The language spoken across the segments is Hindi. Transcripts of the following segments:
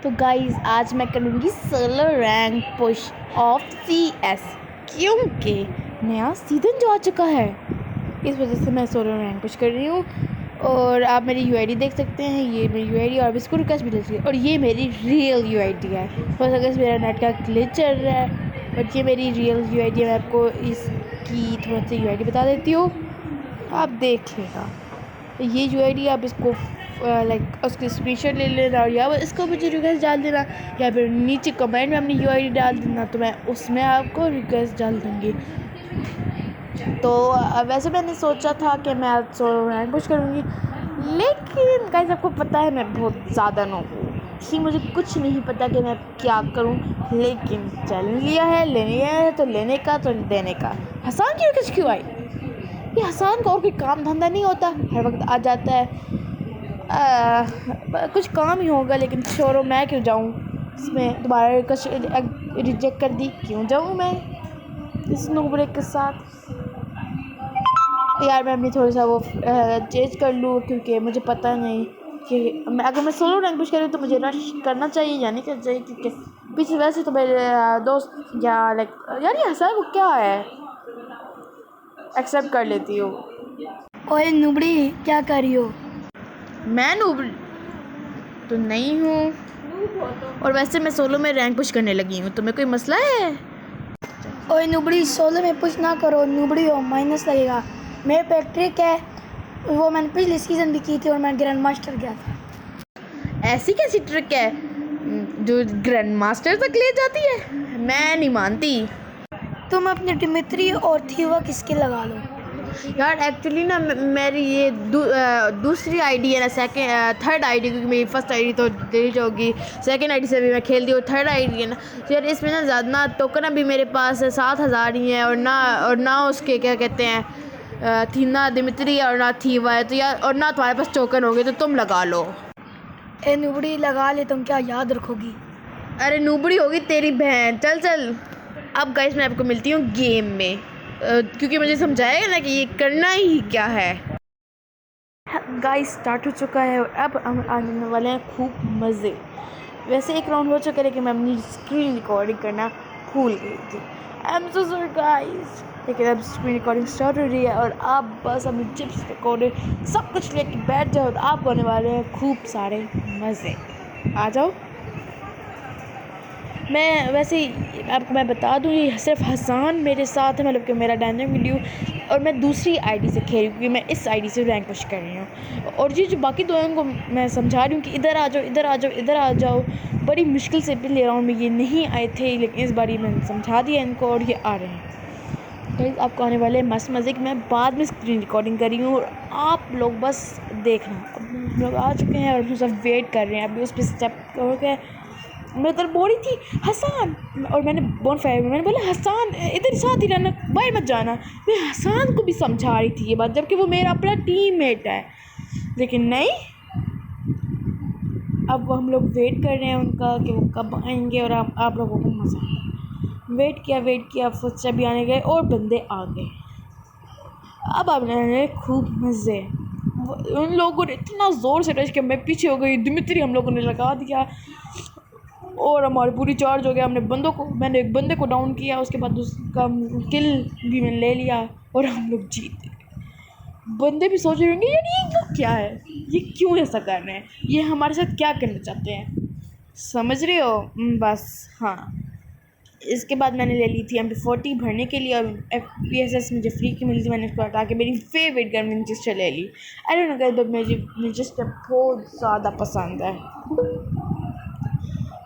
तो गाइस आज मैं करूँगी solo rank push of CS क्योंकि नया सीज़न जो आ चुका है, इस वजह से मैं सोलो रैंक पुश कर रही हूँ। और आप मेरी UID देख सकते हैं, ये मेरी UID और इसको रिक्वेस्ट भी दे सकते हैं। और ये मेरी रियल UID है, बस अगर मेरा नेट का ग्लिच चल रहा है, बट ये मेरी रियल UID है। मैं आपको इसकी थोड़ा सी UID बता देती हूँ, आप देख लेना। ये UID आप इसको लाइक उसकी स्क्रीनशॉट ले लेना और या इसको मुझे रिक्वेस्ट डाल देना, या फिर नीचे कमेंट में अपनी UID डाल देना, तो मैं उसमें आपको रिक्वेस्ट डाल दूँगी। तो वैसे मैंने सोचा था कि मैं आज सोलो रैंक पुश करूँगी, लेकिन गाइस आपको पता है मैं बहुत ज़्यादा नो हूँ, इसलिए मुझे कुछ नहीं पता कि मैं क्या करूँ। लेकिन चैलेंज लिया है, लेने है तो लेने का तो देने का। हसन की रिक्वेस्ट क्यों आई? ये हसन का और कोई काम धंधा नहीं होता, हर वक्त आ जाता है। कुछ काम ही होगा, लेकिन छोड़ो, मैं क्यों जाऊँ इसमें। दोबारा रिजेक्ट कर दी, क्यों जाऊँ मैं इस नूबड़े के साथ। यार मैं अपनी थोड़ा सा वो चेंज कर लूँ, क्योंकि मुझे पता नहीं कि अगर मैं सोलो रैंक पुश करूँ तो मुझे रश करना चाहिए या नहीं करना चाहिए, क्योंकि पीछे वैसे तो मेरे दोस्त या लाइक यार ये हसन को क्या है, एक्सेप्ट कर लेती हूँ। ओए नुबड़ी क्या कर रही हो? मैं नूबड़ी तो नहीं हूँ, और वैसे मैं सोलो में रैंक पुश करने लगी हूँ, तुम्हें कोई मसला है? ओए नुबड़ी सोलो में पुश ना करो, नुबड़ी हो, माइनस लगेगा। मेरे पे एक ट्रिक है, वो मैंने पिछले सीज़न भी की थी और मैं ग्रैंड मास्टर गया था। ऐसी कैसी ट्रिक है जो ग्रैंड मास्टर तक ले जाती है? मैं नहीं मानती। तुम अपने डिमित्री और थीवा की स्किल लगा लो। यार एक्चुअली ना मेरी ये दूसरी आईडी है ना, थर्ड आईडी, क्योंकि मेरी फर्स्ट आईडी तो डिलीट होगी, सेकंड आईडी से भी मैं खेलती हूँ, थर्ड आईडी है ना। तो यार इसमें ना ज़्यादा ना टोकन अभी मेरे पास 7,000 ही है, और ना उसके क्या कहते हैं थी ना दिमित्री और ना थीवा है, तो यार और ना तुम्हारे पास टोकन होंगे, तो तुम लगा लो। ए नुबड़ी लगा ले, तुम क्या याद रखोगी? अरे नूबड़ी होगी तेरी बहन, चल चल। अब गाइस मैं आपको मिलती हूँ गेम में, क्योंकि मुझे समझाएगा ना कि ये करना ही क्या है। गाइस स्टार्ट हो चुका है और अब हम आने वाले हैं खूब मज़े। वैसे एक राउंड हो चुका है, लेकिन मैं अपनी स्क्रीन रिकॉर्डिंग करना भूल गई थी। I am so sorry guys, लेकिन अब स्क्रीन रिकॉर्डिंग स्टार्ट हो रही है और आप बस अपनी चिप्स रिकॉर्ड सब कुछ लेके बैठ जाओ, तो आपको आने वाले हैं खूब सारे मज़े। आ जाओ। मैं वैसे आपको मैं बता दूँ, ये सिर्फ हसन मेरे साथ है, मतलब कि मेरा डायनामिक वीडियो, और मैं दूसरी आईडी से खेल रही हूँ, क्योंकि मैं इस आईडी से रैंक पुश कर रही हूँ। और ये जो बाकी दो हैं उनको मैं समझा रही हूँ कि इधर आ जाओ, इधर आ जाओ, इधर आ जाओ। बड़ी मुश्किल से पिछले राउंड में ये नहीं आए थे, लेकिन इस बार मैंने समझा दिया इनको और ये आ रहे हैं। तो आपको आने वाले मस्त मज़े की मैं बाद में स्क्रीन रिकॉर्डिंग कर रही हूँ, और आप लोग बस देखना। अब हम लोग आ चुके हैं और सब वेट कर रहे हैं, अभी उस पर स्टेप हो गया। मैं तो बोल रही थी हसन, और मैंने बोन फायर में मैंने बोला हसन इधर साथ ही रहना, बाहर मत जाना। मैं हसन को भी समझा रही थी ये बात, जबकि वो मेरा अपना टीममेट है, लेकिन नहीं। अब हम लोग वेट कर रहे हैं उनका कि वो कब आएंगे और आप लोगों को मज़ा आएगा। वेट किया, फुटस्टेप भी आने गए और बंदे आ गए। अब आपने खूब मज़े। उन लोगों ने इतना ज़ोर से रश किया, मैं पीछे हो गई, दिमित्री हम लोगों ने लगा दिया और हमारी पूरी चार्ज हो गया। मैंने एक बंदे को डाउन किया, उसके बाद उसका किल भी मैंने ले लिया और हम लोग जीत गए। बंदे भी सोच रहे होंगे यार ये लोग क्या है, ये क्यों ऐसा कर रहे हैं, ये हमारे साथ क्या करना चाहते हैं, समझ रहे हो? बस हाँ। इसके बाद मैंने ले ली थी MP40 भरने के लिए, और FPSS मुझे फ्री की मिली थी, मैंने उसको हटा के मेरी फेवरेट गन विंचेस्टर ले ली। I don't know guys, but मुझे विंचेस्टर बहुत ज़्यादा पसंद है।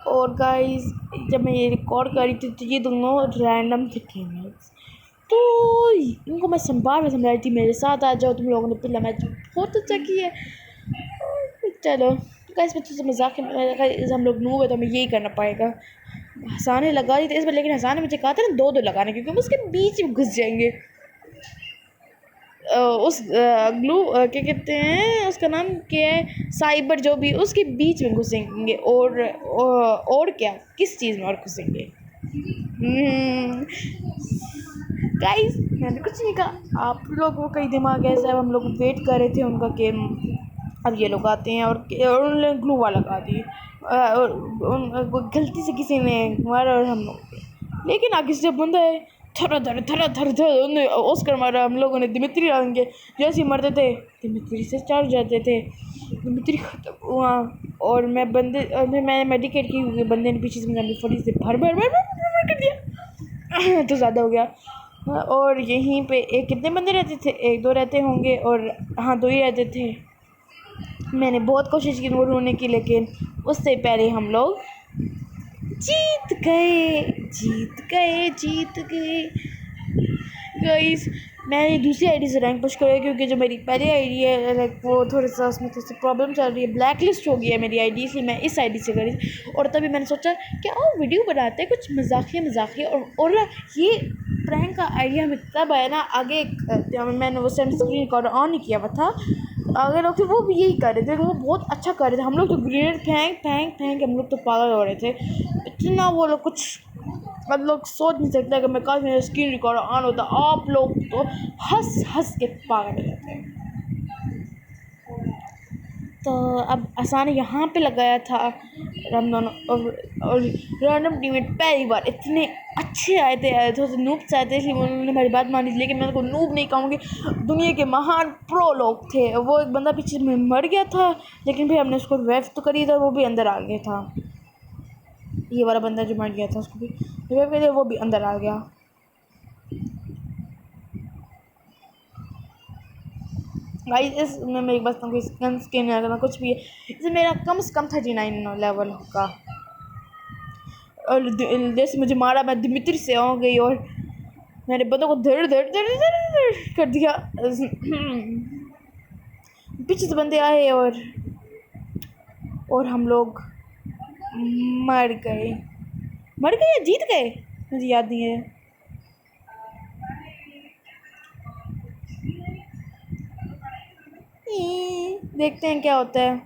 और गाइस जब मैं ये रिकॉर्ड कर रही थी तो ये दोनों रैंडम थे टीममेट्स, तो इनको मैं समझा रही थी मेरे साथ आ जाओ, तुम लोगों ने पहला मैच बहुत अच्छा किया। चलो गाइस मैं तो मजाक हम लोग नूब है तो हमें यही करना पड़ेगा। हसन ने लगा दी थी इस बार, लेकिन हसन ने मुझे कहा था ना दो लगाने, क्योंकि हम उसके बीच में घुस जाएंगे। उस ग्लू क्या कहते हैं उसका नाम क्या है, साइबर जो भी, उसके बीच में घुसेंगे। और क्या किस चीज़ में और घुसेंगे? गाइस मैंने कुछ नहीं कहा, आप लोगों का ही दिमाग ऐसा है। हम लोग वेट कर रहे थे उनका गेम, अब ये लोग आते हैं और उन्होंने ग्लू वाला लगा दी, और वो गलती से किसी ने मारा और हम लेकिन आगे से जब बंदा है थर ओस्कर मारा हम लोगों ने दिमित्री आएंगे जैसे ही मरते थे दिमित्री से चार्ज जाते थे दिमित्री खत्म हुआ और मैं मेडिकेट की हुई बंदे ने पीछे से मुझे फटी से भर कर दिया तो ज़्यादा हो गया और यहीं पे कितने बंदे रहते थे 1-2 रहते होंगे और हाँ 2 ही रहते थे। मैंने बहुत कोशिश की नूर होने की लेकिन उससे पहले हम लोग जीत गए गाइस। मैंने दूसरी आईडी से रैंक पुश करा क्योंकि जो मेरी पहली आईडी है लाइक वो थोड़ा सा उसमें थोड़ी सी प्रॉब्लम चल रही है, ब्लैक लिस्ट हो गई है मेरी आईडी, इसलिए मैं इस आईडी से करी। और तभी मैंने सोचा क्या वीडियो बनाते हैं कुछ मजाकिया और ये प्रैंक का आइडिया हमें तब आया ना आगे मैंने वो सेंड स्क्रीन रिकॉर्डर ऑन नहीं किया हुआ था, आगे लोग थे वो भी यही कर रहे थे, वो बहुत अच्छा कर रहे थे। हम लोग तो ग्रेनेड फेंक हम लोग तो पागल हो रहे थे इतना, वो लोग कुछ अब लोग सोच नहीं सकते। अगर मैं कल मेरा स्क्रीन रिकॉर्डर ऑन होता आप लोग तो हंस के पागल हो जाते। तो अब आसान यहाँ पे लगाया था रमजान और रैंडम टीममेट पहली बार इतने अच्छे आए थे थोड़े से नूब्स आए थे, इसलिए उन्होंने हमारी बात मानी थी। लेकिन मैं उनको नूब नहीं कहूँगी, दुनिया के महान प्रो लोग थे। वो एक बंदा पीछे में मर गया था लेकिन फिर हमने उसको वेव तो करी था, वो भी अंदर आ गया था। ये वाला बंदा जो मर गया था उसको भी वेव कर दिया, वो भी अंदर आ गया। गाइस इसमें मेरी बस कोई गन स्किन है ना कुछ भी है, इसमें मेरा कम से कम 39 लेवल का। और जैसे मुझे मारा मैं दिमित्री से हो गई और मैंने बंदों को धड़ कर दिया। पीछे से बंदे आए और हम लोग मर गए या जीत गए मुझे याद नहीं है। देखते हैं क्या होता है।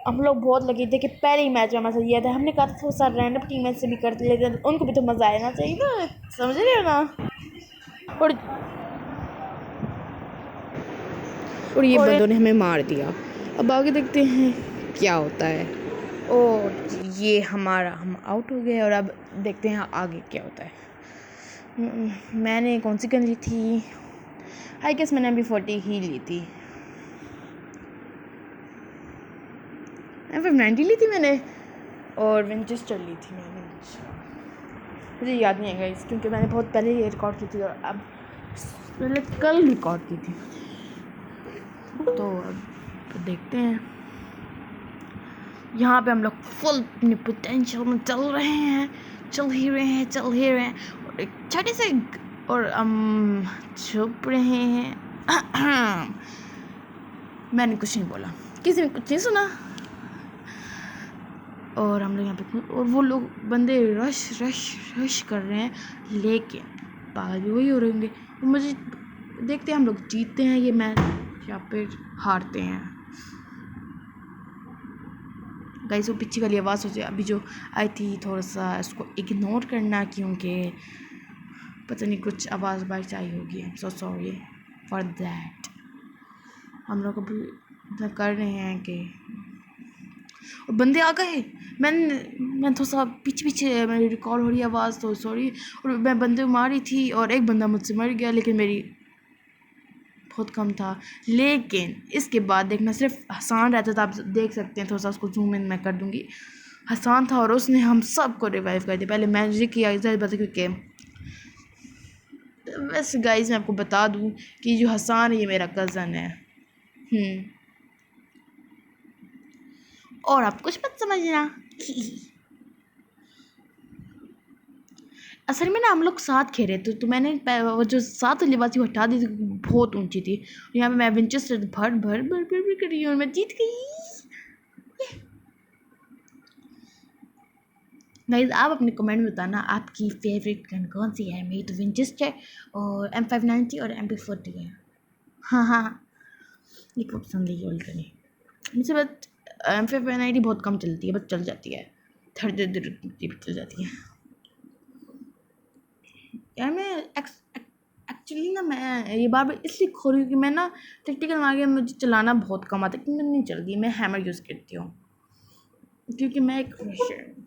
हम लोग बहुत लगे थे कि पहले ही मैच में मज़ा दिया था, हमने कहा था थोड़ा सा रैंडम टीम मैच से भी करते लेकिन उनको भी तो मज़ा आना चाहिए ना, समझ रहे हो ना। और ये बंदों ने हमें मार दिया। अब आगे देखते हैं क्या होता है। और ये हम आउट हो गए और अब देखते हैं आगे क्या होता है। मैंने कौन सी गन ली थी, आई गेस मैंने MP40 ही ली थी, M590 ली थी मैंने और विंचेस्टर ली थी मैंने, मुझे याद नहीं है गाइस क्योंकि मैंने बहुत पहले ही रिकॉर्ड की थी और अब मैंने कल रिकॉर्ड की थी। तो अब देखते हैं, यहाँ पे हम लोग फुल अपने पोटेंशियल में चल ही रहे हैं और एक छोटे से और हम छुप रहे हैं। मैंने कुछ नहीं बोला, किसी ने कुछ नहीं सुना और हम लोग यहाँ पे और वो लोग बंदे रश कर रहे हैं लेकिन पागल भी वही हो रहे होंगे। मुझे देखते हैं हम लोग जीतते हैं ये मैच या फिर हारते हैं। गाइस वो पीछे वाली आवाज़ हो जाए अभी जो आई थी थोड़ा सा इसको इग्नोर करना क्योंकि पता नहीं कुछ आवाज़ बाइट आई होगी। So sorry for that. हम लोग अभी कर रहे हैं कि और बंदे आ गए। मैं थोड़ा सा पीछे मेरी रिकॉर्ड हो रही आवाज़, तो सॉरी। और मैं बंदे मार रही थी और एक बंदा मुझसे मर गया लेकिन मेरी बहुत कम था। लेकिन इसके बाद देखना सिर्फ हसान रहता था, आप देख सकते हैं, थोड़ा सा उसको जूम इन मैं कर दूँगी। हसान था और उसने हम सबको रिवाइव कर दिया। पहले मैंने किया बता क्योंकि वैसे गाइस मैं आपको बता दूँ कि जो हसान है ये मेरा कज़न है। और आप कुछ मत समझना। असल में ना हम लोग साथ खेल रहे थे तो मैंने वो जो साथ वाली बात थी वो हटा दी थी, बहुत ऊंची थी। यहाँ पे मैं विंचेस्टर भर कर रही हूँ और मैं जीत गई। गाइस आप अपने कमेंट में बताना आपकी फेवरेट गन कौन सी है। मेरी तो विंचेस्टर और M590 और MP40 है। हाँ ये खूब पसंद है ये वाली गन मुझे, बट M590 बहुत कम चलती है, बस चल जाती है, थर्ड चल जाती है यार। मैं एक्चुअली ना मैं ये बार इसलिए खो रही हूँ कि मैं ना टेक्टिकल मार के मुझे चलाना बहुत कम आता है, क्योंकि नहीं चलती, मैं हैमर यूज़ करती हूँ। क्योंकि मैं एक फ्रेशर हूँ।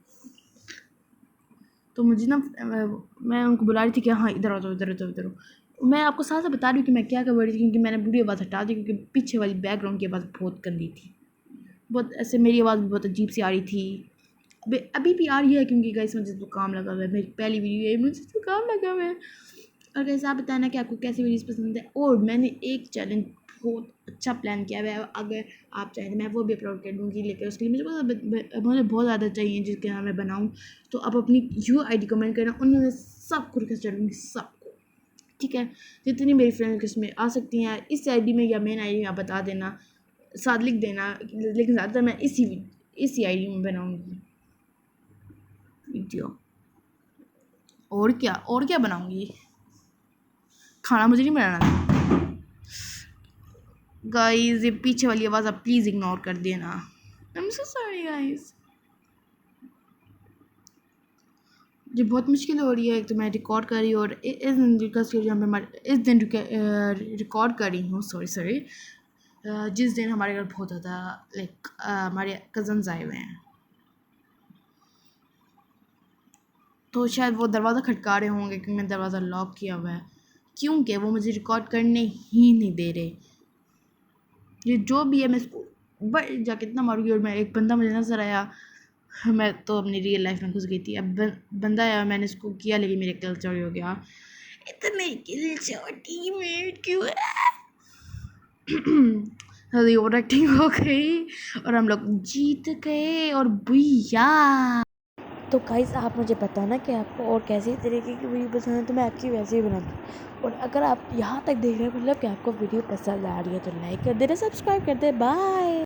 तो मुझे ना मैं उनको बुला रही थी कि हाँ इधर आओ, इधर इधर इधर आओ। मैं आपको साथ साथ बता रही हूँ कि मैं क्या कर रही थी, क्योंकि मैंने पूरी आवाज़ हटा दी, क्योंकि पीछे वाली बैकग्राउंड की आवाज़ बहुत गंदी थी, बहुत ऐसे मेरी आवाज़ भी बहुत अजीब सी आ रही थी। अभी भी आ रही है, क्योंकि गाइस मुझे जुकाम लगा हुआ है, मेरी पहली वीडियो है, मुझे जुकाम लगा हुआ है। और गाइस आप बताना कि आपको कैसी वीडियोस पसंद है। और मैंने एक चैलेंज बहुत अच्छा प्लान किया हुआ है, अगर आप चाहें तो मैं वो भी अपलोड कर दूँगी, लेकिन उसके लिए मुझे बहुत ज़्यादा चाहिए जिसके नाम मैं बनाऊँ। तो आप अपनी ID कमेंट करना, उनमें मैं सबको रिक्वेस्ट करूँगी, सबको, ठीक है। जितनी मेरी फ्रेंड रिक्वेस्ट में आ सकती हैं इस ID में या मेन ID में आप बता देना, साथ लिख देना, लेकिन ज़्यादातर मैं इसी ID में बनाऊँगी वीडियो। और क्या बनाऊँगी, खाना मुझे नहीं बनाना। गाइस ये पीछे वाली आवाज़ आप प्लीज़ इग्नोर कर देना, I am so sorry guys. मुझे बहुत मुश्किल हो रही है, एक तो मैं रिकॉर्ड कर रही हूँ, और इस दिन का इस दिन रिकॉर्ड कर रही हूँ, सॉरी जिस दिन हमारे घर बहुत ज़्यादा लाइक हमारे कज़न्स आए हुए हैं, तो शायद वो दरवाज़ा खटका रहे होंगे, क्योंकि मैं दरवाज़ा लॉक किया हुआ है, क्योंकि वो मुझे रिकॉर्ड करने ही नहीं दे रहे। ये जो भी है मैं इसको बट जाके इतना मारूंगी। और मैं एक बंदा मुझे नज़र आया, मैं तो अपनी रियल लाइफ में घुस गई थी। अब बंदा आया, मैंने इसको किया, लेकिन मेरे किल चोरी हो गया। इतने किल चोटी में क्यों ओवर एक्टिंग हो गई और हम लोग जीत गए। और भैया तो गाइस आप मुझे बताना कि आपको और कैसी तरीके की वीडियो पसंद है, तो मैं आपकी वैसे ही बनाती हूँ। और अगर आप यहाँ तक देख रहे हैं, मतलब कि आपको वीडियो पसंद आ रही है, तो लाइक कर देना, सब्सक्राइब कर दे। बाय।